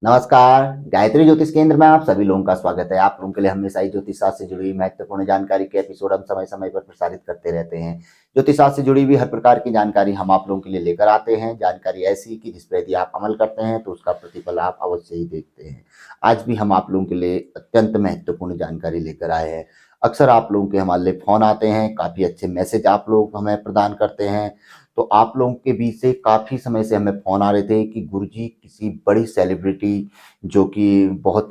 नमस्कार। गायत्री ज्योतिष केंद्र में आप सभी लोगों का स्वागत है। आप लोगों के लिए हमेशा ही ज्योतिष शास्त्र से जुड़ी हुई महत्वपूर्ण जानकारी के एपिसोड हम समय समय पर प्रसारित करते रहते हैं। ज्योतिष शास्त्र से जुड़ी हुई हर प्रकार की जानकारी हम आप लोगों के लिए लेकर आते हैं। जानकारी ऐसी कि जिस पर यदि आप अमल करते हैं तो उसका प्रतिफल आप अवश्य ही देखते हैं। आज भी हम आप लोगों के लिए अत्यंत महत्वपूर्ण जानकारी लेकर आए हैं। अक्सर आप लोगों के हमारे लिए फोन आते हैं, काफी अच्छे मैसेज आप लोग हमें प्रदान करते हैं। तो आप लोगों के बीच से काफी समय से हमें फोन आ रहे थे कि गुरुजी किसी बड़ी सेलिब्रिटी जो कि बहुत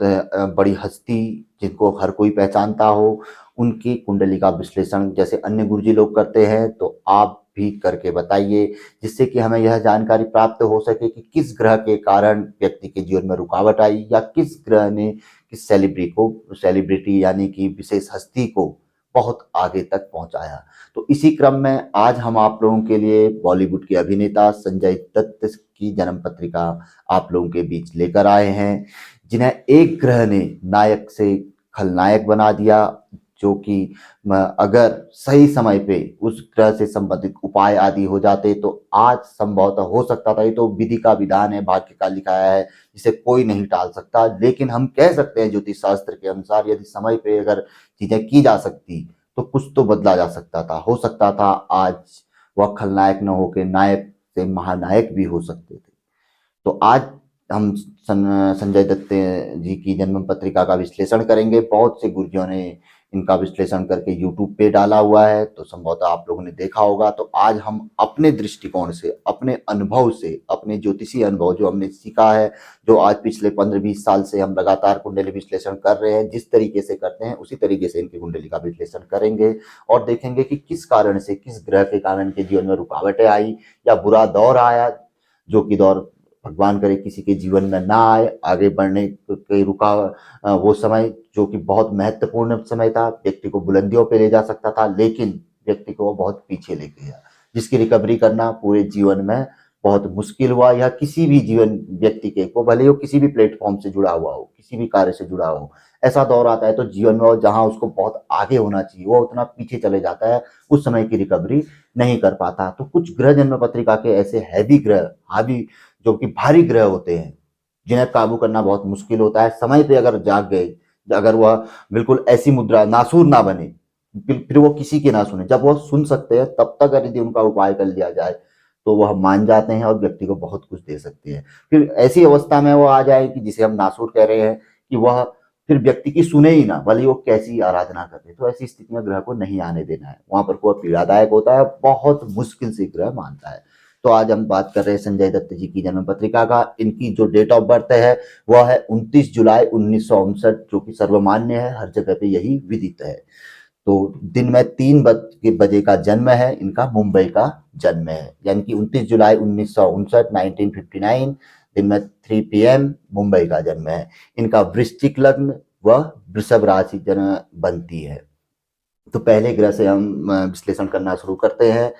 बड़ी हस्ती जिनको हर कोई पहचानता हो, उनकी कुंडली का विश्लेषण जैसे अन्य गुरुजी लोग करते हैं तो आप भी करके बताइए, जिससे कि हमें यह जानकारी प्राप्त हो सके कि किस ग्रह के कारण व्यक्ति के जीवन में रुकावट आई या किस ग्रह ने किस सेलिब्रिटी यानी कि विशेष हस्ती को बहुत आगे तक पहुंचाया। तो इसी क्रम में आज हम आप लोगों के लिए बॉलीवुड के अभिनेता संजय दत्त की जन्म पत्रिका आप लोगों के बीच लेकर आए हैं, जिन्हें एक ग्रह ने नायक से खलनायक बना दिया। जो कि अगर सही समय पे उस ग्रह से संबंधित उपाय आदि हो जाते तो आज संभवतः हो सकता था। ये तो विधि का विधान है, भाग्य का लिखाया है, जिसे कोई नहीं टाल सकता। लेकिन हम कह सकते हैं ज्योतिष शास्त्र के अनुसार यदि समय पे अगर चीजें की जा सकती तो कुछ तो बदला जा सकता था। हो सकता था आज वह खलनायक न होकर नायक से महानायक भी हो सकते थे। तो आज हम संजय दत्त जी की जन्म पत्रिका का विश्लेषण करेंगे। बहुत से गुरुजियों ने इनका विश्लेषण करके यूट्यूब पे डाला हुआ है, तो संभवतः आप लोगों ने देखा होगा। तो आज हम अपने दृष्टिकोण से, अपने अनुभव से, अपने ज्योतिषी अनुभव जो हमने सीखा है, जो आज पिछले 15-20 साल से हम लगातार कुंडली विश्लेषण कर रहे हैं, जिस तरीके से करते हैं उसी तरीके से इनकी कुंडली का विश्लेषण करेंगे और देखेंगे कि किस कारण से, किस ग्रह के कारण के जीवन में रुकावटें आई या बुरा दौर आया, जो कि दौर भगवान करे किसी के जीवन में ना आए। आगे बढ़ने के रुका वो समय जो कि बहुत महत्वपूर्ण समय था, व्यक्ति को बुलंदियों पे ले जा सकता था, लेकिन व्यक्ति को वो बहुत पीछे ले गया, जिसकी रिकवरी करना पूरे जीवन में बहुत मुश्किल हुआ। या किसी भी जीवन व्यक्ति के को, भले ही वो किसी भी प्लेटफॉर्म से जुड़ा हुआ हो, किसी भी कार्य से जुड़ा हो, ऐसा दौर आता है तो जीवन में वो जहां उसको बहुत आगे होना चाहिए वो उतना पीछे चले जाता है, उस समय की रिकवरी नहीं कर पाता। तो कुछ ग्रह जन्म पत्रिका के ऐसे हैवी ग्रह, हावी, जो कि भारी ग्रह होते हैं, जिन्हें काबू करना बहुत मुश्किल होता है। समय पे अगर जाग गए, अगर वह बिल्कुल ऐसी मुद्रा नासूर ना बने, फिर वो किसी की ना सुने, जब वह सुन सकते हैं तब तक यदि उनका उपाय कर लिया जाए तो वह मान जाते हैं और व्यक्ति को बहुत कुछ दे सकते हैं। फिर ऐसी अवस्था में वो आ जाए कि जिसे हम नासूर कह रहे हैं, कि वह फिर व्यक्ति की सुने ही ना, भले वो कैसी आराधना करते। तो ऐसी स्थिति में ग्रह को नहीं आने देना है, वहां पर कोई पीड़ादायक होता है, बहुत मुश्किल से ग्रह मानता है। तो आज हम बात कर रहे हैं संजय दत्त जी की जन्म पत्रिका का। इनकी जो डेट ऑफ बर्थ है वह है 29 जुलाई 1959, जो कि सर्वमान्य है, हर जगह पे यही विदित है। तो दिन में 3 बजे का जन्म है इनका, मुंबई का जन्म है, यानी कि 29 जुलाई 1959, 1959, दिन में 3 PM मुंबई का जन्म है इनका। वृश्चिक लग्न व वृषभ राशि जन्म बनती है। तो पहले ग्रह से हम विश्लेषण करना शुरू करते हैं।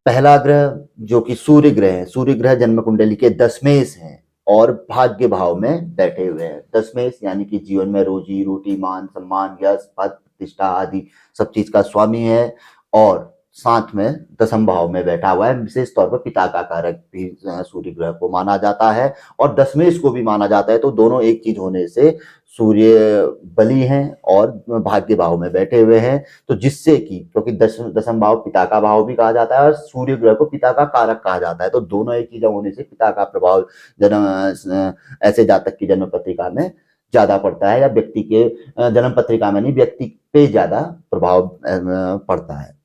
पहला ग्रह जो कि सूर्य ग्रह है, सूर्य ग्रह जन्म कुंडली के दशमेश हैं और भाग्य भाव में बैठे हुए हैं। दशमेश यानी कि जीवन में रोजी रोटी, मान सम्मान, यश, पद, प्रतिष्ठा आदि सब चीज का स्वामी है। और साथ में दशम भाव में बैठा हुआ है। विशेष तौर पर पिता का कारक भी सूर्य ग्रह को माना जाता है और दशमेश को भी माना जाता है। तो दोनों एक चीज होने से सूर्य बली हैं और भाग्य भाव में बैठे हुए हैं। तो जिससे कि, क्योंकि दशम भाव पिता का भाव भी कहा जाता है और सूर्य ग्रह को पिता का कारक कहा जाता है, तो दोनों एक चीज होने से पिता का प्रभाव जन्म ऐसे जातक की जन्म पत्रिका में ज्यादा पड़ता है, या व्यक्ति के जन्म पत्रिका में नहीं, व्यक्ति पे ज्यादा प्रभाव पड़ता है।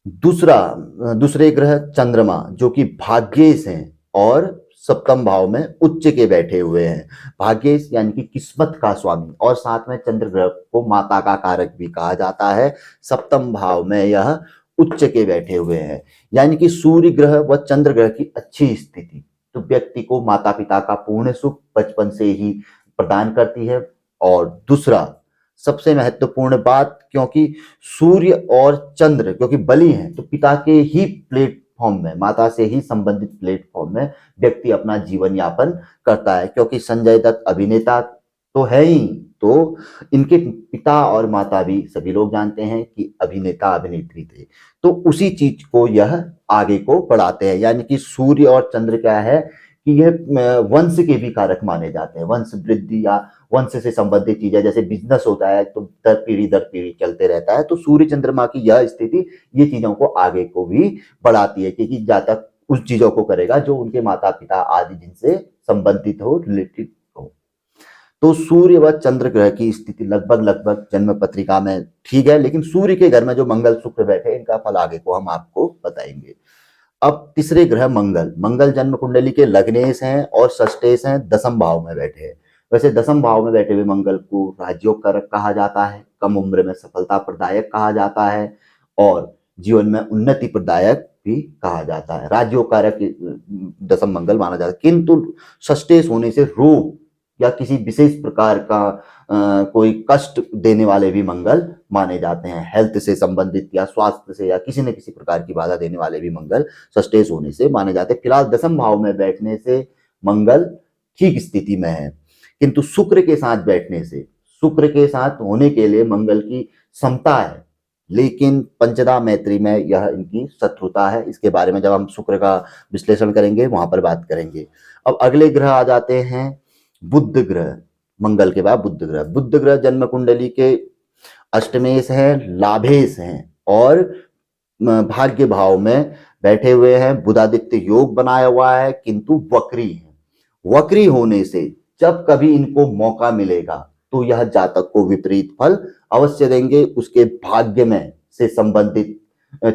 दूसरे ग्रह चंद्रमा जो कि भाग्येश हैं और सप्तम भाव में उच्च के बैठे हुए हैं। भाग्येश यानी कि किस्मत का स्वामी, और साथ में चंद्र ग्रह को माता का कारक भी कहा जाता है। सप्तम भाव में यह उच्च के बैठे हुए हैं, यानी कि सूर्य ग्रह व चंद्र ग्रह की अच्छी स्थिति तो व्यक्ति को माता पिता का पूर्ण सुख बचपन से ही प्रदान करती है। और दूसरा सबसे महत्वपूर्ण बात, क्योंकि सूर्य और चंद्र क्योंकि बलि हैं, तो पिता के ही प्लेटफॉर्म में, माता से ही संबंधित प्लेटफॉर्म में व्यक्ति अपना जीवन यापन करता है। क्योंकि संजय दत्त अभिनेता तो है ही, तो इनके पिता और माता भी सभी लोग जानते हैं कि अभिनेता अभिनेत्री थे। तो उसी चीज को यह आगे को बढ़ाते हैं, यानी कि सूर्य और चंद्र क्या है कि यह वंश के भी कारक माने जाते हैं। वंश वृद्धि या वंश से संबंधित चीजें, जैसे बिजनेस होता है तो दर पीढ़ी चलते रहता है, तो सूर्य चंद्रमा की यह स्थिति ये चीजों को आगे को भी बढ़ाती है, क्योंकि जातक उस चीजों को करेगा जो उनके माता पिता आदि जिनसे संबंधित हो, रिलेटेड हो। तो सूर्य व चंद्र ग्रह की स्थिति लगभग जन्म पत्रिका में ठीक है, लेकिन सूर्य के घर में जो मंगल शुक्र बैठे, इनका फल आगे को हम आपको बताएंगे। अब तीसरे ग्रह मंगल जन्म कुंडली के लग्नेश हैं और षष्ठेश हैं, दसम भाव में बैठे हैं। वैसे दसम भाव में बैठे हुए मंगल को राजयोग कारक कहा जाता है, कम उम्र में सफलता प्रदायक कहा जाता है और जीवन में उन्नति प्रदायक भी कहा जाता है। राजयोग कारक दसम मंगल माना जाता है, किंतु षष्ठेश होने से रोग या किसी विशेष प्रकार का कोई कष्ट देने वाले भी मंगल माने जाते हैं। हेल्थ से संबंधित या स्वास्थ्य से या किसी न किसी प्रकार की बाधा देने वाले भी मंगल षष्ठेश होने से माने जाते हैं। फिलहाल दसम भाव में बैठने से मंगल ठीक स्थिति में है, किंतु शुक्र के साथ बैठने से, शुक्र के साथ होने के लिए मंगल की समता है, लेकिन पंचदा मैत्री में यह इनकी शत्रुता है। इसके बारे में जब हम शुक्र का विश्लेषण करेंगे वहां पर बात करेंगे। अब अगले ग्रह आ जाते हैं बुध ग्रह। मंगल के बाद बुध ग्रह जन्म कुंडली के अष्टमेश हैं, लाभेश हैं और भाग्य भाव में बैठे हुए हैं। बुधादित्य योग बनाया हुआ है, किंतु वक्री है। वक्री होने से जब कभी इनको मौका मिलेगा तो यह जातक को विपरीत फल अवश्य देंगे। उसके भाग्य में से संबंधित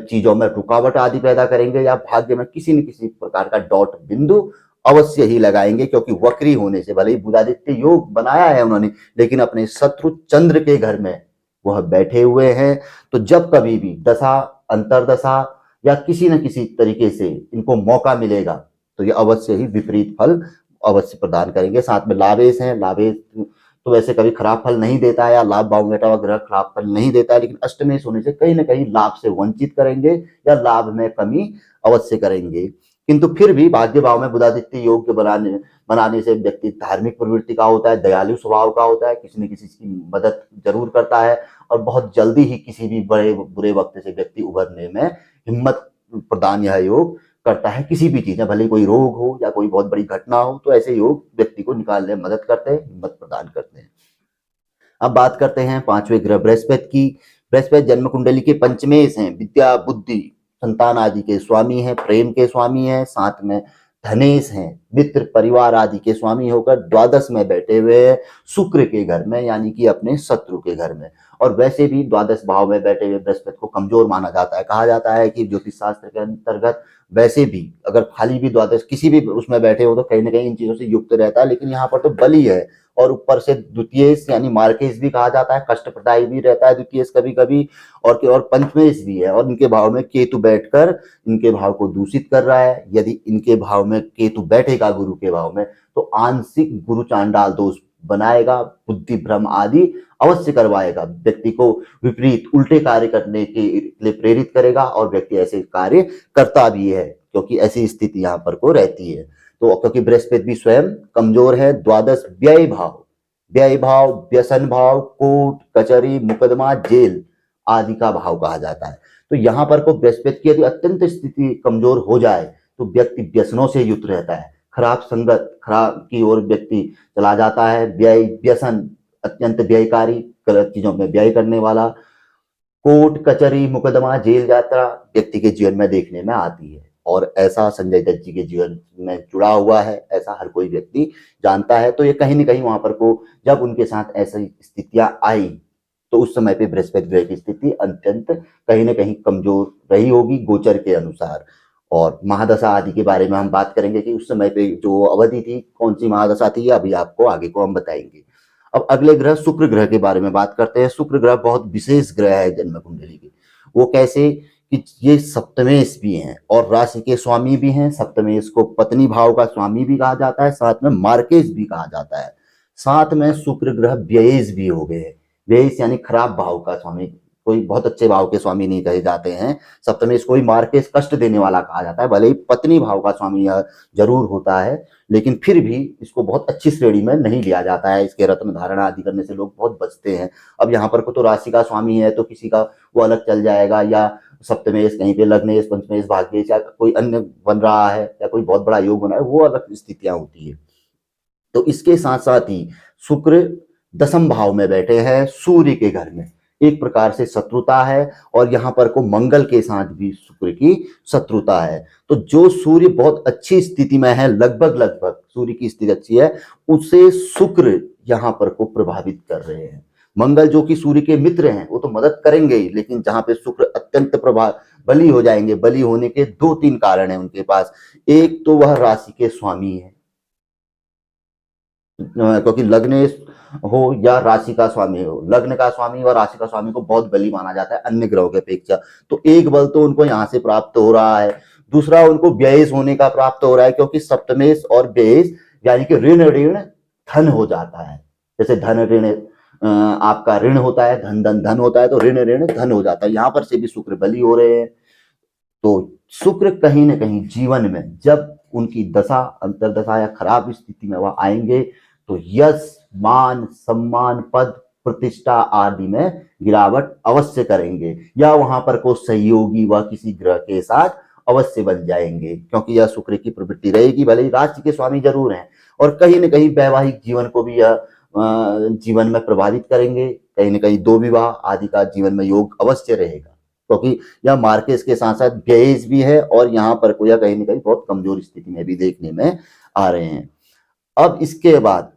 चीजों में रुकावट आदि पैदा करेंगे या भाग्य में किसी न किसी प्रकार का डॉट बिंदु अवश्य ही लगाएंगे, क्योंकि वक्री होने से भले ही बुधादित्य योग बनाया है उन्होंने, लेकिन अपने शत्रु चंद्र के घर में वह बैठे हुए हैं। तो जब कभी भी दशा, अंतरदशा या किसी न किसी तरीके से इनको मौका मिलेगा तो ये अवश्य ही विपरीत फल अवश्य प्रदान करेंगे। साथ में लाभेश हैं, लाभेश तो वैसे कभी खराब फल नहीं देता है या लाभ भाव में बैठा हुआ ग्रह खराब फल नहीं देता है, लेकिन अष्टमेश होने से कहीं ना कहीं लाभ से वंचित करेंगे या लाभ में कमी अवश्य करेंगे। किंतु फिर भी भाग्य भाव में बुधादित्य योग के बनाने से व्यक्ति धार्मिक प्रवृत्ति का होता है, दयालु स्वभाव का होता है, किसी न किसी की मदद जरूर करता है और बहुत जल्दी ही किसी भी बड़े बुरे वक्त से व्यक्ति उभरने में हिम्मत प्रदान यह योग करता है। किसी भी चीज में भले कोई रोग हो या कोई बहुत बड़ी घटना हो, तो ऐसे योग व्यक्ति को निकालने में मदद करते हैं, हिम्मत प्रदान करते हैं। अब बात करते हैं पांचवें ग्रह बृहस्पति की। बृहस्पति जन्म कुंडली के पंचमेश हैं, विद्या बुद्धि संतान आदि के स्वामी हैं, प्रेम के स्वामी हैं, साथ में धनेश हैं, मित्र परिवार आदि के स्वामी होकर द्वादश में बैठे हुए हैं, शुक्र के घर में, यानी कि अपने शत्रु के घर में। और वैसे भी द्वादश भाव में बैठे हुए बृहस्पति को कमजोर माना जाता है। कहा जाता है कि ज्योतिष शास्त्र के अंतर्गत वैसे भी अगर खाली भी द्वादश किसी भी उसमें बैठे हो तो कहीं ना कहीं इन चीजों से युक्त रहता है, लेकिन यहाँ पर तो बली है और ऊपर से द्वितीयेश यानी मार्केश भी कहा जाता है, कष्टप्रदायी भी रहता है द्वितीयेश कभी कभी, और पंचमेश भी है। और इनके भाव में केतु बैठकर इनके भाव को दूषित कर रहा है। यदि इनके भाव में केतु बैठेगा गुरु के भाव में तो आंशिक गुरु चांडाल दोष बनाएगा, बुद्धि भ्रम आदि अवश्य करवाएगा, व्यक्ति को विपरीत उल्टे कार्य करने के लिए प्रेरित करेगा और व्यक्ति ऐसे कार्य करता भी है, क्योंकि ऐसी स्थिति यहाँ पर को रहती है। तो क्योंकि बृहस्पति भी स्वयं कमजोर है। द्वादश व्यय भाव व्यसन भाव, कोर्ट कचहरी मुकदमा जेल आदि का भाव कहा जाता है। तो यहाँ पर को बृहस्पति की यदि अत्यंत स्थिति कमजोर हो जाए तो व्यक्ति व्यसनों से युक्त रहता है, खराब संगत खराब की ओर व्यक्ति चला जाता है, व्यय व्यसन अत्यंत व्ययकारी, गलत चीजों में व्यय करने वाला, कोर्ट कचहरी मुकदमा जेल यात्रा व्यक्ति के जीवन में देखने में आती है। और ऐसा संजय दत्त जी के जीवन में जुड़ा हुआ है, ऐसा हर कोई व्यक्ति जानता है। तो ये कहीं ना कहीं वहां पर को जब उनके साथ ऐसी स्थितियां आई तो उस समय पे बृहस्पति ग्रह की स्थिति अत्यंत कहीं ना कहीं कमजोर रही होगी गोचर के अनुसार। और महादशा आदि के बारे में हम बात करेंगे कि उस समय पे जो अवधि थी कौन सी महादशा थी, अभी आपको आगे को हम बताएंगे। अब अगले ग्रह शुक्र ग्रह के बारे में बात करते हैं। शुक्र ग्रह बहुत विशेष ग्रह है जन्म कुंडली के। वो कैसे कि ये सप्तमेश भी हैं और राशि के स्वामी भी हैं। सप्तमेश को पत्नी भाव का स्वामी भी कहा जाता है, साथ में मार्केश भी कहा जाता है। साथ में शुक्र ग्रह व्ययेश भी हो गए। व्ययेश यानी खराब भाव का स्वामी, कोई बहुत अच्छे भाव के स्वामी नहीं कहे जाते हैं। सप्तमेश को ही मार्केश कष्ट देने वाला कहा जाता है, भले ही पत्नी भाव का स्वामी यह जरूर होता है, लेकिन फिर भी इसको बहुत अच्छी श्रेणी में नहीं लिया जाता है। इसके रत्न धारणा आदि करने से लोग बहुत बचते हैं। अब यहाँ पर को तो राशि का स्वामी है तो किसी का वो अलग चल जाएगा, या सप्तमेश, कहीं पे लग्नेश, पंचमेश, भाग्येश, या कोई अन्य बन रहा है, या कोई बहुत बड़ा योग बना है, वो अलग स्थितियां होती है। तो इसके साथ साथ ही शुक्र दसम भाव में बैठे हैं सूर्य के घर में, एक प्रकार से शत्रुता है, और यहाँ पर को मंगल के साथ भी शुक्र की शत्रुता है। तो जो सूर्य बहुत अच्छी स्थिति में है, लगभग लगभग सूर्य की स्थिति अच्छी है, उसे शुक्र यहाँ पर को प्रभावित कर रहे हैं। मंगल जो कि सूर्य के मित्र हैं, वो तो मदद करेंगे ही, लेकिन जहां पे शुक्र अत्यंत प्रभाव बली हो जाएंगे, बली होने के दो तीन कारण हैं उनके पास। एक तो वह राशि के स्वामी है, क्योंकि लग्न हो या राशि का स्वामी हो, लग्न का स्वामी और राशि का स्वामी को बहुत बली माना जाता है अन्य ग्रहों के अपेक्षा। तो एक बल तो उनको यहाँ से प्राप्त हो रहा है, दूसरा उनको व्ययेश होने का प्राप्त हो रहा है, क्योंकि सप्तमेश और व्ययेश यानी कि ऋण ऋण धन हो जाता है। जैसे धन ऋण आपका ऋण होता है, धन धन धन होता है, तो ऋण ऋण धन हो जाता है। यहाँ पर से भी शुक्र बली हो रहे हैं। तो शुक्र कहीं ना कहीं जीवन में जब उनकी दशा अंतरदशा या खराब स्थिति में वह आएंगे, तो यश मान सम्मान पद प्रतिष्ठा आदि में गिरावट अवश्य करेंगे, या वहां पर कोई सहयोगी व किसी ग्रह के साथ अवश्य बन जाएंगे, क्योंकि यह शुक्र की प्रवृत्ति रहेगी। भले ही राशि के स्वामी जरूर हैं, और कहीं ना कहीं वैवाहिक जीवन को भी यह जीवन में प्रभावित करेंगे। कहीं ना कहीं दो विवाह आदि का जीवन में योग अवश्य रहेगा, क्योंकि यह मार्केस के साथ साथ व्ययेश भी है, और यहाँ पर कोई कहीं ना कहीं बहुत कमजोर स्थिति में भी देखने में आ रहे हैं। अब इसके बाद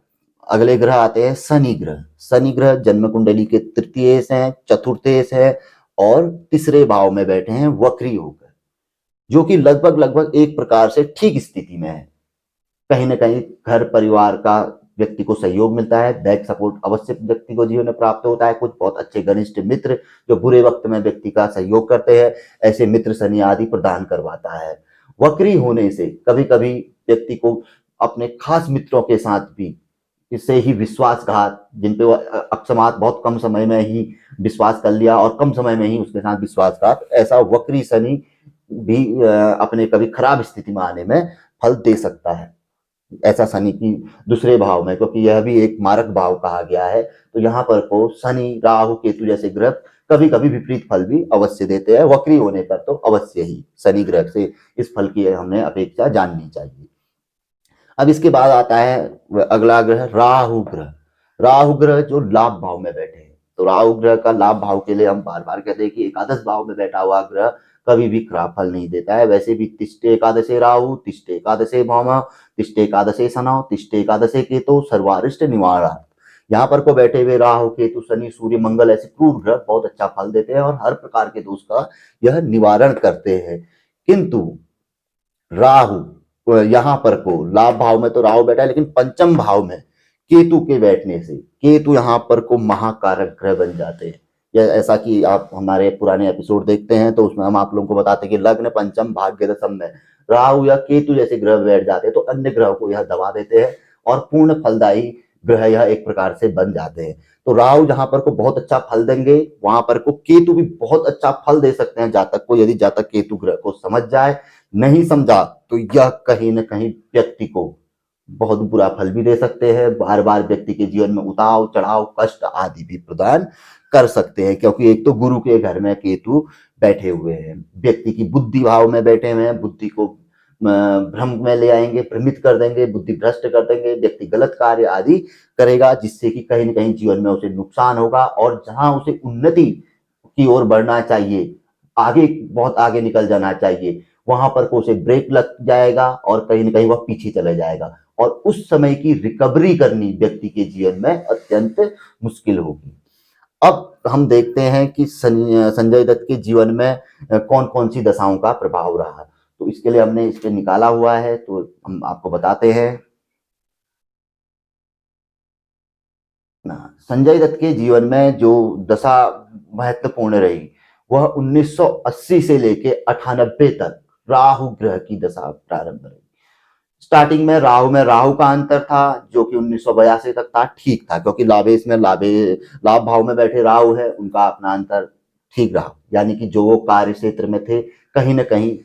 अगले ग्रह आते हैं शनि ग्रह। शनि ग्रह जन्म कुंडली के तृतीयेश हैं, चतुर्थेश है, और तीसरे भाव में बैठे हैं वक्री होकर, जो कि लगभग लगभग एक प्रकार से ठीक स्थिति में है। कहीं ना कहीं घर परिवार का व्यक्ति को सहयोग मिलता है, बैक सपोर्ट अवश्य व्यक्ति को जीवन में प्राप्त होता है। कुछ बहुत अच्छे घनिष्ठ मित्र जो बुरे वक्त में व्यक्ति का सहयोग करते हैं, ऐसे मित्र शनि आदि प्रदान करवाता है। वक्री होने से कभी कभी व्यक्ति को अपने खास मित्रों के साथ भी इससे ही विश्वासघात, जिन पे वो अकस्मात बहुत कम समय में ही विश्वास कर लिया और कम समय में ही उसके साथ विश्वासघात, ऐसा वक्री शनि भी अपने कभी खराब स्थिति में आने में फल दे सकता है। ऐसा शनि की दूसरे भाव में, क्योंकि यह भी एक मारक भाव कहा गया है, तो यहाँ पर को शनि राहु केतु जैसे ग्रह कभी कभी विपरीत फल भी अवश्य देते हैं। वक्री होने पर तो अवश्य ही शनि ग्रह से इस फल की हमें अपेक्षा जाननी चाहिए। अब इसके बाद आता है अगला ग्रह राहु ग्रह। राहु ग्रह जो लाभ भाव में बैठे हैं, तो राहु ग्रह का लाभ भाव के लिए हम बार बार कहते हैं कि एकादश भाव में बैठा हुआ ग्रह कभी भी खराब फल नहीं देता है। वैसे भी तिष्ठे एकादशे राहु, तिष्ठे एकादशे भौम, तिष्ठे एकादशे शनौ, तिष्ठे एकादशे केतु, सर्वारिष्ट निवारणार्थ। यहाँ पर को बैठे हुए राहु केतु शनि सूर्य मंगल ऐसे क्रूर ग्रह बहुत अच्छा फल देते हैं और हर प्रकार के दोष का यह निवारण करते हैं। किंतु राहु यहाँ पर को लाभ भाव में तो राहु बैठा है, लेकिन पंचम भाव में केतु के बैठने से केतु यहाँ पर को महाकारक ग्रह बन जाते हैं। या ऐसा कि आप हमारे पुराने एपिसोड देखते हैं तो उसमें हम आप लोगों को बताते हैं कि लग्न पंचम भाग्य दशम में राहु या केतु जैसे ग्रह बैठ जाते हैं तो अन्य ग्रहों को यह दबा देते हैं और पूर्ण फलदायी ग्रह यह एक प्रकार से बन जाते हैं। तो राहु जहां पर को बहुत अच्छा फल देंगे, वहां पर को केतु भी बहुत अच्छा फल दे सकते हैं जातक को, यदि जातक केतु ग्रह को समझ जाए। नहीं समझा तो यह कहीं ना कहीं व्यक्ति को बहुत बुरा फल भी दे सकते हैं, बार बार व्यक्ति के जीवन में उतार चढ़ाव कष्ट आदि भी प्रदान कर सकते हैं, क्योंकि एक तो गुरु के घर में केतु बैठे हुए हैं, व्यक्ति की बुद्धि भाव में बैठे हुए हैं, बुद्धि को भ्रम में ले आएंगे, भ्रमित कर देंगे, बुद्धि भ्रष्ट कर देंगे, व्यक्ति गलत कार्य आदि करेगा, जिससे कि कहीं ना कहीं जीवन में उसे नुकसान होगा और जहां उसे उन्नति की ओर बढ़ना चाहिए, आगे बहुत आगे निकल जाना चाहिए, वहां पर को उसे ब्रेक लग जाएगा और कहीं ना कहीं वह पीछे चले जाएगा और उस समय की रिकवरी करनी व्यक्ति के जीवन में अत्यंत मुश्किल होगी। अब हम देखते हैं कि संजय दत्त के जीवन में कौन कौन सी दशाओं का प्रभाव रहा, तो इसके लिए हमने इस पे निकाला हुआ है, तो हम आपको बताते हैं। संजय दत्त के जीवन में जो दशा महत्वपूर्ण रही वह 1980 से लेके 98 तक राहु ग्रह की दशा प्रारंभ रही। स्टार्टिंग में राहु का अंतर था जो कि 1982 तक था, ठीक था, क्योंकि लाभेश में लाभ भाव में बैठे राहु है, उनका अपना अंतर ठीक रहा, यानी कि जो वो कार्य क्षेत्र में थे कहीं ना कहीं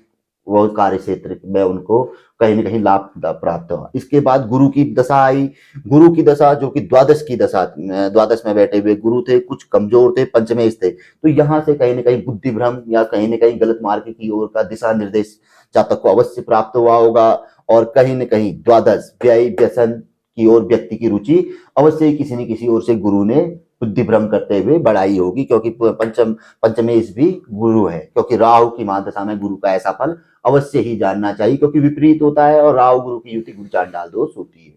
वो कार्य क्षेत्र में उनको कहीं ना कहीं लाभ प्राप्त हुआ। इसके बाद गुरु की दशा आई। गुरु की दशा जो कि द्वादश की दशा, द्वादश में बैठे हुए गुरु थे, कुछ कमजोर थे, पंचमेश थे, तो यहाँ से कहीं ना कहीं बुद्धि भ्रम या कहीं ना कहीं गलत मार्ग की ओर का दिशा निर्देश जातक को अवश्य प्राप्त हुआ होगा। और कहीं न कहीं द्वादश व्यय व्यसन की ओर व्यक्ति की रुचि अवश्य ही किसी न किसी ओर से गुरु ने बुद्धि भ्रम करते हुए बढ़ाई होगी, क्योंकि पंचमेश भी गुरु है, क्योंकि राहु की महादशा में गुरु का ऐसा फल अवश्य ही जानना चाहिए, क्योंकि विपरीत होता है और राहु गुरु की युति गुरु चांडाल दोष होती है।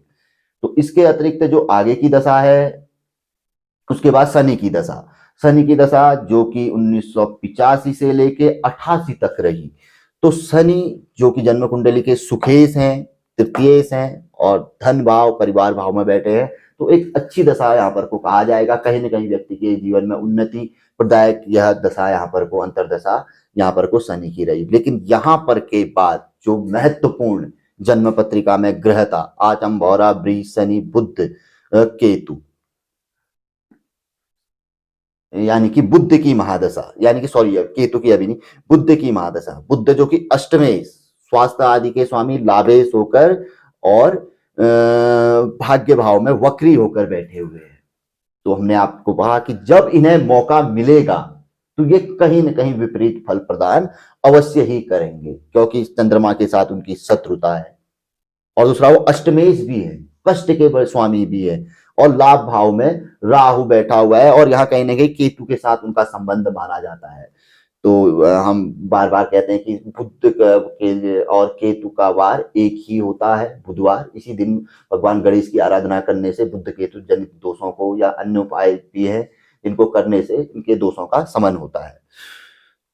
तो इसके अतिरिक्त जो आगे की दशा है, उसके बाद शनि की दशा। शनि की दशा जो कि 1985 से लेके 88 तक रही। तो शनि जो कि जन्म कुंडली के सुखेश हैं, तृतीयेश हैं और धन भाव परिवार भाव में बैठे हैं, तो एक अच्छी दशा यहाँ पर को कहा जाएगा। कहीं ना कहीं व्यक्ति के जीवन में उन्नति प्रदायक यह दशा यहाँ पर को अंतरदशा यहाँ पर को शनि की रही। लेकिन यहाँ पर के बाद जो महत्वपूर्ण जन्म पत्रिका में ग्रह था, आचम भौरा बृष शनि बुध केतु, यानी कि बुद्ध की महादशा, यानी कि सॉरी केतु की अभी नहीं, बुद्ध की महादशा। बुद्ध जो कि अष्टमेश स्वास्थ्य आदि के स्वामी लाभेश होकर और भाग्य भाव में वक्री होकर बैठे हुए हैं। तो हमने आपको कहा कि जब इन्हें मौका मिलेगा तो ये कहीं ना कहीं विपरीत फल प्रदान अवश्य ही करेंगे, क्योंकि चंद्रमा के साथ उनकी शत्रुता है और दूसरा वो अष्टमेश भी है, कष्ट के स्वामी भी है और लाभ भाव में राहु बैठा हुआ है और यहाँ कहीं ना कहीं केतु के साथ उनका संबंध माना जाता है। तो हम बार बार कहते हैं कि बुध के और केतु का वार एक ही होता है, बुधवार। इसी दिन भगवान गणेश की आराधना करने से बुध केतु जनित दोषों को या अन्य उपाय भी है इनको करने से इनके दोषों का शमन होता है।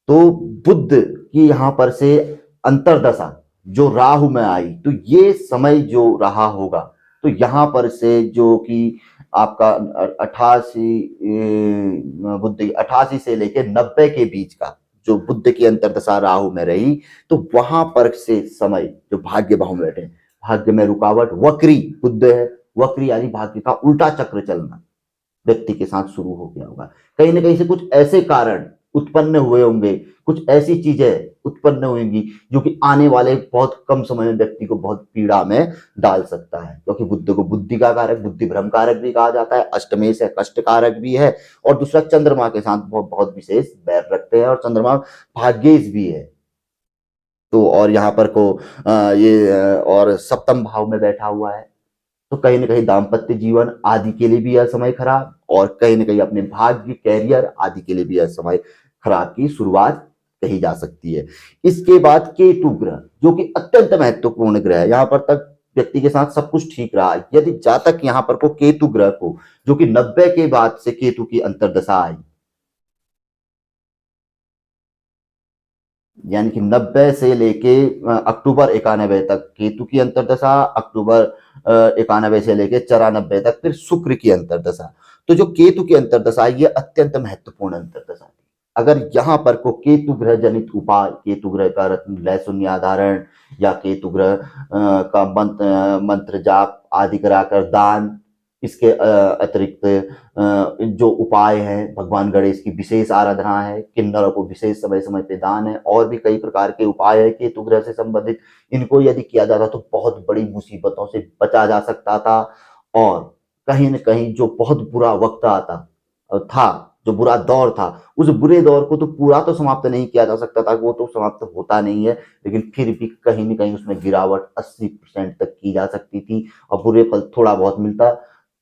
तो बुध की यहाँ पर से अंतरदशा जो राहु में आई, तो ये समय जो रहा होगा, तो यहाँ पर से जो कि आपका 88 से लेकर 90 के बीच का जो बुद्ध की अंतरदशा राहु में रही, तो वहां पर से समय जो भाग्य भाव में बैठे, भाग्य में रुकावट, वक्री बुद्ध है, वक्री यानी भाग्य का उल्टा चक्र चलना व्यक्ति के साथ शुरू हो गया होगा। कहीं ना कहीं से कुछ ऐसे कारण उत्पन्न हुए होंगे, कुछ ऐसी चीजें उत्पन्न होंगी जो कि आने वाले बहुत कम समय में व्यक्ति को बहुत पीड़ा में डाल सकता है, क्योंकि बुद्ध को बुद्धि का कारक, बुद्धि भ्रम कारक भी कहा जाता है, अष्टमेश है, कष्ट कारक भी है और दूसरा चंद्रमा के साथ बहुत विशेष बैर रखते हैं और चंद्रमा भाग्येश भी है। तो और यहाँ पर को और सप्तम भाव में बैठा हुआ है, तो कहीं ना कहीं दाम्पत्य जीवन आदि के लिए भी यह समय खराब और कहीं ना कहीं अपने भाग्य कैरियर आदि के लिए भी यह समय खराब की शुरुआत कही जा सकती है। इसके बाद केतु ग्रह जो कि अत्यंत महत्वपूर्ण ग्रह है, यहाँ पर तक व्यक्ति के साथ सब कुछ ठीक रहा, यदि जातक यहाँ पर को केतु ग्रह को जो कि 90 के बाद से केतु की अंतरदशा आई, यानी कि 90 से लेके अक्टूबर 91 तक केतु की अंतरदशा, अक्टूबर 91 से लेके 94 तक फिर शुक्र की अंतरदशा। तो जो केतु की अंतरदशा ये अत्यंत महत्वपूर्ण अंतरदशा थी। अगर यहाँ पर को केतु ग्रह जनित उपाय, केतु ग्रह का रत्न लय शून्य धारण या केतु ग्रह का मंत्र जाप आदि कराकर दान, इसके अतिरिक्त जो उपाय है, भगवान गणेश की विशेष आराधना है, किन्नरों को विशेष समय समय पे दान है और भी कई प्रकार के उपाय है केतु ग्रह से संबंधित, इनको यदि किया जाता तो बहुत बड़ी मुसीबतों से बचा जा सकता था और कहीं न कहीं जो बहुत बुरा वक्त आता था, जो बुरा दौर था, उस बुरे दौर को तो पूरा तो समाप्त नहीं किया जा सकता था, वो तो समाप्त होता नहीं है, लेकिन फिर भी कहीं न कहीं उसमें गिरावट 80% तक की जा सकती थी और बुरे फल थोड़ा बहुत मिलता,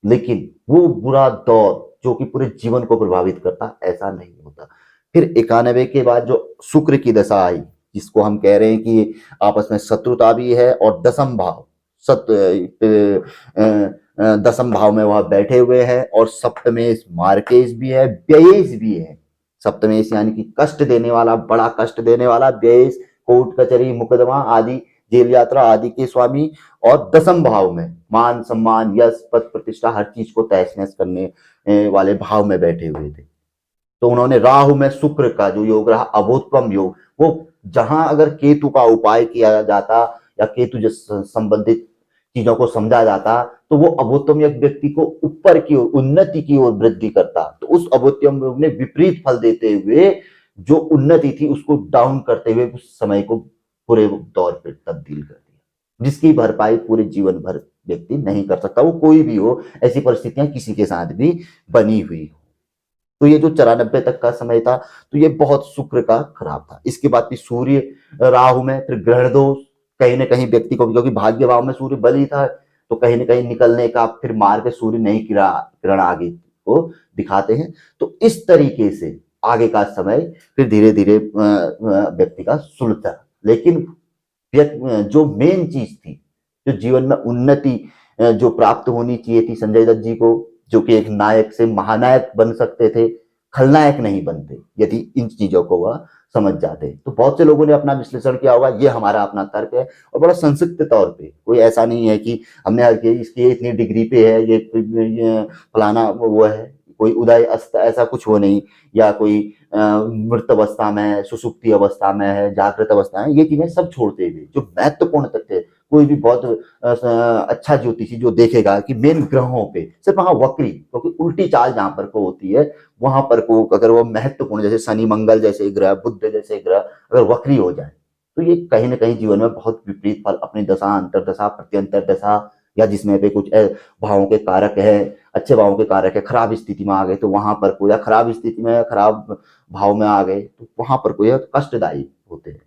लेकिन वो बुरा दौर जो कि पूरे जीवन को प्रभावित करता ऐसा नहीं होता। फिर 91 के बाद जो शुक्र की दशा आई, जिसको हम कह रहे हैं कि आपस में शत्रुता भी है और दशम भाव दशम भाव में वह बैठे हुए हैं और सप्तमेश मार्केश भी है, व्ययेश भी है। सप्तमेश यानी कि कष्ट देने वाला, बड़ा कष्ट देने वाला, व्ययेश कोर्ट कचहरी मुकदमा आदि जेल यात्रा आदि के स्वामी और दशम भाव में मान सम्मान यश पद प्रतिष्ठा हर चीज को तहस नहस करने वाले भाव में बैठे हुए थे। तो उन्होंने राहु में शुक्र का जो योग रहा अभूतपूर्व योग, वो जहां अगर केतु का उपाय किया जाता या केतु संबंधित चीजों को समझा जाता तो वो अभूतपूर्व योग व्यक्ति को ऊपर की ओर उन्नति की ओर वृद्धि करता। तो उस अभूतपूर्व योग ने विपरीत फल देते हुए जो उन्नति थी उसको डाउन करते हुए उस समय को बुरे दौर पर तब्दील कर दिया, जिसकी भरपाई पूरे जीवन भर व्यक्ति नहीं कर सकता, वो कोई भी हो, ऐसी परिस्थितियां किसी के साथ भी बनी हुई हो। तो ये जो 94 तक का समय था, तो ये बहुत शुक्र का खराब था। इसके बाद फिर सूर्य राहु में, फिर ग्रहण दोष, कहीं ना कहीं व्यक्ति को, क्योंकि भाग्य भाव में सूर्य बली था, तो कहीं ना कहीं निकलने का फिर मार्ग सूर्य नहीं किरण आगे को दिखाते हैं। तो इस तरीके से आगे का समय फिर धीरे धीरे व्यक्ति का सुलझता। लेकिन जो मेन चीज थी, जो जीवन में उन्नति जो प्राप्त होनी चाहिए थी संजय दत्त जी को, जो कि एक नायक से महानायक बन सकते थे, खलनायक नहीं बनते यदि इन चीजों को वह समझ जाते। तो बहुत से लोगों ने अपना विश्लेषण किया होगा, ये हमारा अपना तर्क है, और बड़ा संक्षिप्त तौर पे, कोई ऐसा नहीं है कि हमने इसकी इतनी डिग्री पे है, ये फलाना वो है, कोई उदय अस्त ऐसा कुछ हो नहीं, या कोई मृत अवस्था में, सुसुप्ति अवस्था में है, जागृत अवस्था में, ये चीजें सब छोड़ते हुए जो महत्वपूर्ण तथ्य, कोई भी बहुत अच्छा ज्योतिषी जो देखेगा कि मेन ग्रहों पे सिर्फ वहां वक्री, क्योंकि उल्टी चाल जहां पर को होती है, वहां पर को अगर वो महत्वपूर्ण, जैसे शनि मंगल जैसे ग्रह, बुध जैसे ग्रह अगर वक्री हो जाए, तो ये कहीं ना कहीं जीवन में बहुत विपरीत फल, अपनी दशा, अंतरदशा, प्रत्यंतर दशा, या जिसमें पे कुछ भावों के कारक है, अच्छे भावों के कारक है, खराब स्थिति में आ गए तो वहां पर कोई, या खराब स्थिति में खराब भाव में आ गए तो वहां पर कोई कष्टदायी होते हैं।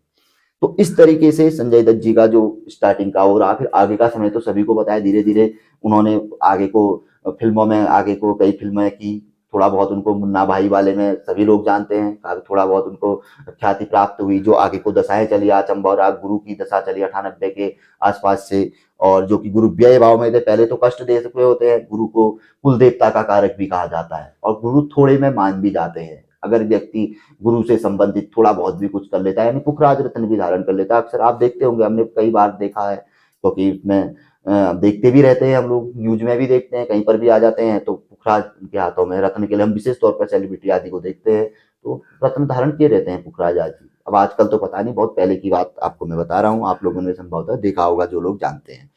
तो इस तरीके से संजय दत्त जी का जो स्टार्टिंग का हो रहा, फिर आगे का समय तो सभी को बताया, धीरे धीरे उन्होंने आगे को फिल्मों में, आगे को कई फिल्में की, थोड़ा बहुत उनको मुन्ना भाई वाले में सभी लोग जानते हैं, थोड़ा बहुत उनको ख्याति प्राप्त हुई, जो आगे को दशाएं चली, चंबौरा गुरु की दशा चली 98 के आसपास से, और जो कि गुरु व्यय भाव में थे, पहले तो कष्ट दे चुके होते हैं, गुरु को कुल देवता का कारक भी कहा जाता है, और गुरु थोड़े में मान भी जाते हैं, अगर व्यक्ति गुरु से संबंधित थोड़ा बहुत भी कुछ कर लेता है, यानी पुखराज रत्न भी धारण कर लेता है। अक्सर आप देखते होंगे, हमने कई बार देखा है, क्योंकि इसमें देखते भी रहते हैं हम लोग, न्यूज में भी देखते हैं, कहीं पर भी आ जाते हैं, तो पुखराज के हाथों में रत्न के लिए हम विशेष तौर पर सेलिब्रिटी आदि को देखते हैं, तो रत्न धारण किए रहते हैं पुखराज आदि। अब आजकल तो पता नहीं, बहुत पहले की बात आपको मैं बता रहा हूँ, आप लोगों ने संभवतः देखा होगा जो लोग जानते हैं।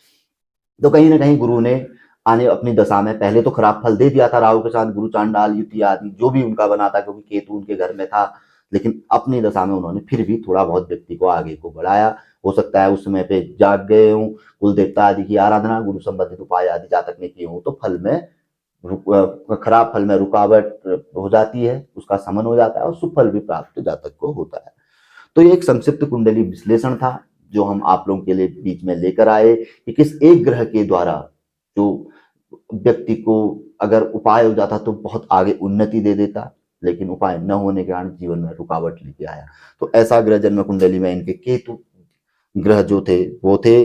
तो कहीं ना कहीं गुरु ने आने अपनी दशा में पहले तो खराब फल दे दिया था, राहु के साथ गुरु चांडाल युति आदि जो भी उनका बना था, क्योंकि केतु उनके घर में था, लेकिन अपनी दशा में उन्होंने फिर भी थोड़ा बहुत व्यक्ति को आगे को बढ़ाया। हो सकता है उस समय पे जाग गए हूँ, कुल देवता आदि की आराधना, गुरु संबंधित उपाय आदि जातक ने किए हूँ, तो फल में खराब फल में रुकावट हो जाती है, उसका समन हो जाता है, और सुफल भी प्राप्त जातक को होता है। तो ये एक संक्षिप्त कुंडली विश्लेषण था जो हम आप लोगों के लिए बीच में लेकर आए, कि किस एक ग्रह के द्वारा जो व्यक्ति को अगर उपाय हो जाता तो बहुत आगे उन्नति दे देता, लेकिन उपाय न होने के कारण जीवन में रुकावट लेके आया। तो ऐसा ग्रह जन्म कुंडली में इनके केतु ग्रह जो थे वो थे,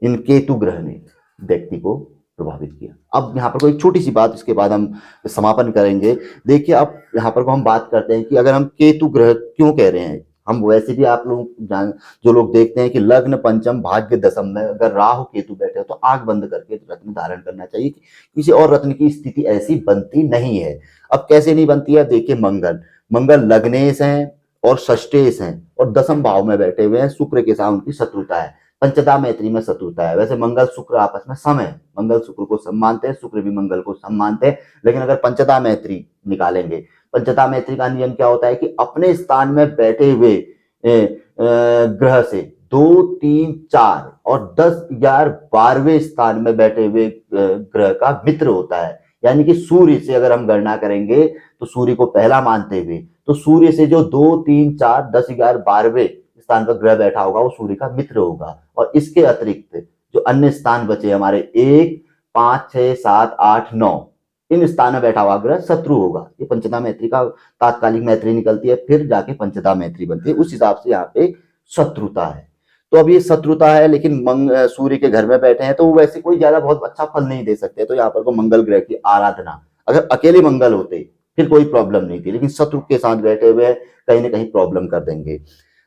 इन केतु ग्रह ने व्यक्ति को प्रभावित किया। अब यहाँ पर कोई छोटी सी बात, इसके बाद हम समापन करेंगे। देखिए, अब यहाँ पर को हम बात करते हैं कि अगर हम केतु ग्रह क्यों कह रहे हैं, हम वैसे भी आप लोग जो लोग देखते हैं कि लग्न पंचम भाग्य दशम में अगर राहु केतु बैठे तो आंख बंद करके रत्न धारण करना चाहिए, किसी और रत्न की स्थिति ऐसी बनती नहीं है। अब कैसे नहीं बनती है, देखिए, मंगल लग्नेश हैं और षष्ठेश हैं, और दशम भाव में बैठे हुए हैं, शुक्र के साथ उनकी शत्रुता है, पंचदा मैत्री में शत्रुता है। वैसे मंगल शुक्र आपस में सम है, मंगल शुक्र को सम मानते हैं, शुक्र भी मंगल को सम मानते हैं, लेकिन अगर पंचदा मैत्री निकालेंगे, पंचदा मैत्री का नियम क्या होता है कि अपने स्थान में बैठे हुए ग्रह से 2, 3, 4 और 10, 11, 12वें स्थान में बैठे हुए ग्रह का मित्र होता है। यानी कि सूर्य से अगर हम गणना करेंगे तो सूर्य को पहला मानते हुए, तो सूर्य से जो 2, 3, 4, 10, 11, 12वें स्थान पर ग्रह बैठा होगा वो सूर्य का मित्र होगा। और इसके अतिरिक्त जो अन्य स्थान बचे हमारे 1, 5, 6, 7, 8, 9, इन स्थान में बैठा हुआ ग्रह शत्रु होगा। ये पंचदा मैत्री का तात्कालिक मैत्री निकलती है, फिर जाके पंचदा मैत्री बनती है, उस हिसाब से यहाँ पे शत्रुता है। तो अब ये शत्रुता है, लेकिन सूर्य के घर में बैठे हैं तो वैसे कोई ज्यादा बहुत अच्छा फल नहीं दे सकते। तो यहाँ पर को मंगल ग्रह की आराधना, अगर अकेले मंगल होते फिर कोई प्रॉब्लम नहीं थी, लेकिन शत्रु के साथ बैठे हुए कहीं ना कहीं प्रॉब्लम कर देंगे।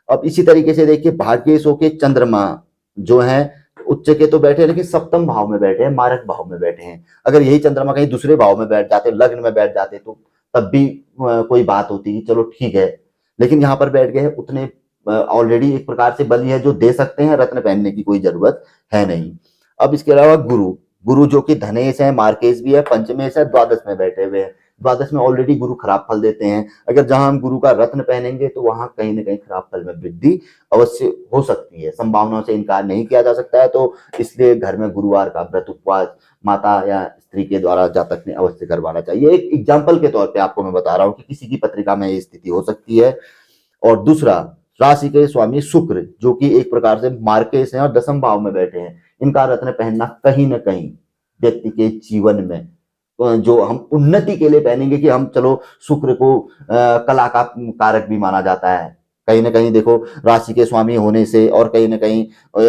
अब इसी तरीके से देखिए, भाग्येश के चंद्रमा जो है उच्च के तो बैठे, लेकिन सप्तम भाव में बैठे हैं, मारक भाव में बैठे हैं। अगर यही चंद्रमा कहीं दूसरे भाव में बैठ जाते, लग्न में बैठ जाते, तो तब भी कोई बात होती कि चलो ठीक है, लेकिन यहाँ पर बैठ गए, उतने ऑलरेडी एक प्रकार से बली है जो दे सकते हैं, रत्न पहनने की कोई जरूरत है नहीं। अब इसके अलावा गुरु जो कि धनेश है, मार्केश भी है, पंचमेश है, द्वादश में बैठे हुए हैं। द्वादश में ऑलरेडी गुरु खराब फल देते हैं। अगर जहां हम गुरु का रत्न पहनेंगे तो वहां कहीं ना कहीं खराब फल में वृद्धि अवश्य हो सकती है, संभावनाओं से इनकार नहीं किया जा सकता है। तो इसलिए घर में गुरुवार का व्रत उपवास माता या स्त्री के द्वारा जातक ने अवश्य करवाना चाहिए। एक एग्जाम्पल के तौर पे आपको मैं बता रहा हूँ कि किसी की पत्रिका में ये स्थिति हो सकती है। और दूसरा, राशि के स्वामी शुक्र जो कि एक प्रकार से मार्केश हैं और दसम भाव में बैठे हैं, इनका रत्न पहनना कहीं ना कहीं व्यक्ति के जीवन में जो हम उन्नति के लिए पहनेंगे कि हम चलो शुक्र को कला का कारक भी माना जाता है। कहीं ना कहीं देखो राशि के स्वामी होने से और कहीं ना कहीं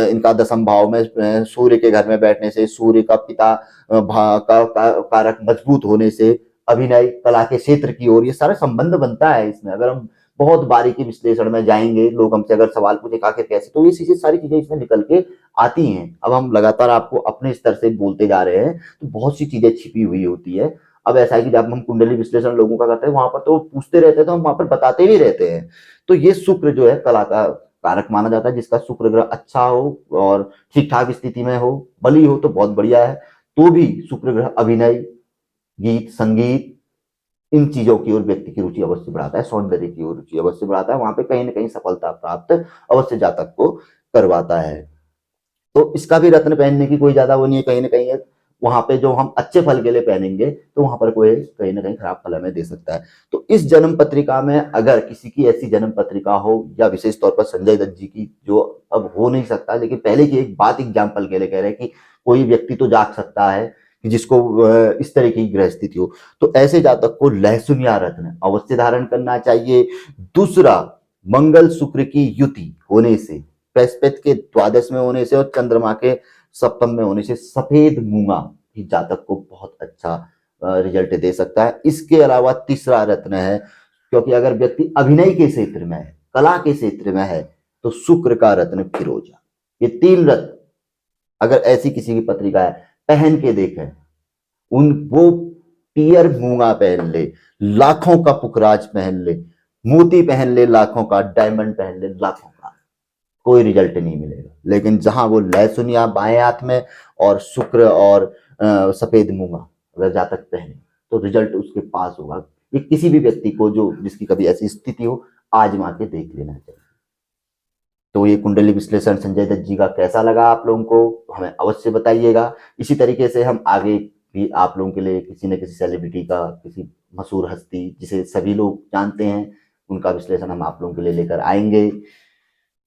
इनका दसम भाव में सूर्य के घर में बैठने से, सूर्य का पिता कारक मजबूत होने से अभिनय कला के क्षेत्र की ओर ये सारा संबंध बनता है। इसमें अगर हम बहुत बारीकी विश्लेषण में जाएंगे, लोग हमसे अगर सवाल पूछे आखिर कैसे, तो ये चीजें सारी चीजें इसमें निकल के आती हैं। अब हम लगातार आपको अपने स्तर से बोलते जा रहे हैं तो बहुत सी चीजें छिपी हुई होती है। अब ऐसा है कि जब हम कुंडली विश्लेषण लोगों का करते हैं वहां पर तो पूछते रहते हैं तो हम वहां पर बताते भी रहते हैं। तो ये शुक्र जो है कला का कारक माना जाता है, जिसका शुक्र ग्रह अच्छा हो और ठीक ठाक स्थिति में हो, बली हो तो बहुत बढ़िया है। तो भी शुक्र ग्रह अभिनय, गीत, संगीत, इन चीजों की ओर व्यक्ति की रुचि अवश्य बढ़ाता है, सौंदर्य की ओर रुचि अवश्य बढ़ाता है, वहां पे कहीं ना कहीं सफलता प्राप्त अवश्य जातक को करवाता है। तो इसका भी रत्न पहनने की कोई ज्यादा वो नहीं है, कहीं ना कहीं वहां पे जो हम अच्छे फल के लिए पहनेंगे तो वहां पर कोई कहीं ना कहीं खराब फल हमें दे सकता है। तो इस जन्म पत्रिका में अगर किसी की ऐसी जन्म पत्रिका हो, या विशेष तौर पर संजय दत्त जी की, जो अब हो नहीं सकता, लेकिन पहले की एक बात एग्जाम्पल के लिए कह रहे हैं कि कोई व्यक्ति तो जाग सकता है कि जिसको इस तरह की ग्रह स्थिति हो, तो ऐसे जातक को लहसुन या रत्न अवश्य धारण करना चाहिए। दूसरा, मंगल शुक्र की युति होने से, बृहस्पति के द्वादश में होने से और चंद्रमा के सप्तम में होने से सफेद मूंगा भी जातक को बहुत अच्छा रिजल्ट दे सकता है। इसके अलावा तीसरा रत्न है, क्योंकि अगर व्यक्ति अभिनय के क्षेत्र में है, कला के क्षेत्र में है, तो शुक्र का रत्न फिरोजा। ये तीन रत्न अगर ऐसी किसी की पत्रिका है पहन के देखें, वो पियर मूंगा पहन ले, लाखों का पुखराज पहन ले, मोती पहन ले लाखों का, डायमंड पहन ले लाखों का, कोई रिजल्ट नहीं मिलेगा। लेकिन जहां वो लहसुन या बाएं हाथ में और शुक्र और सफेद मूंगा अगर जातक पहने तो रिजल्ट उसके पास होगा। ये किसी भी व्यक्ति को जो जिसकी कभी ऐसी स्थिति हो आजमा के देख लेना चाहिए। तो ये कुंडली विश्लेषण संजय दत्त जी का कैसा लगा आप लोगों को हमें अवश्य बताइएगा। इसी तरीके से हम आगे भी आप लोगों के लिए किसी न किसी सेलिब्रिटी का, किसी मशहूर हस्ती जिसे सभी लोग जानते हैं, उनका विश्लेषण हम आप लोगों के लिए लेकर आएंगे।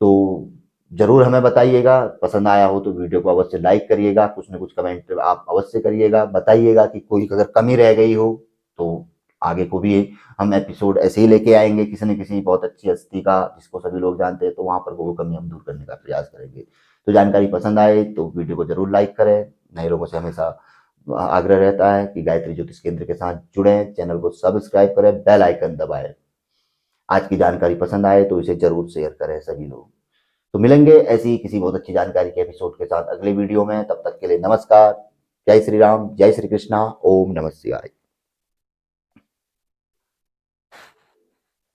तो जरूर हमें बताइएगा, पसंद आया हो तो वीडियो को अवश्य लाइक करिएगा, कुछ न कुछ कमेंट आप अवश्य करिएगा, बताइएगा कि कोई अगर कमी रह गई हो तो आगे को भी हम एपिसोड ऐसे ही लेके आएंगे किसी न किसी बहुत अच्छी हस्ती का जिसको सभी लोग जानते हैं, तो वहां पर वो कमी हम दूर करने का प्रयास करेंगे। तो जानकारी पसंद आए तो वीडियो को जरूर लाइक करें। नए लोगों से हमेशा आग्रह रहता है कि गायत्री ज्योतिष केंद्र के साथ जुड़ें, चैनल को सब्सक्राइब करें, बेल आइकन दबाएं। आज की जानकारी पसंद आए तो इसे जरूर शेयर करें सभी लोग। तो मिलेंगे ऐसी किसी बहुत अच्छी जानकारी के एपिसोड के साथ अगले वीडियो में। तब तक के लिए नमस्कार, जय श्री राम, जय श्री कृष्णा, ओम नमः शिवाय।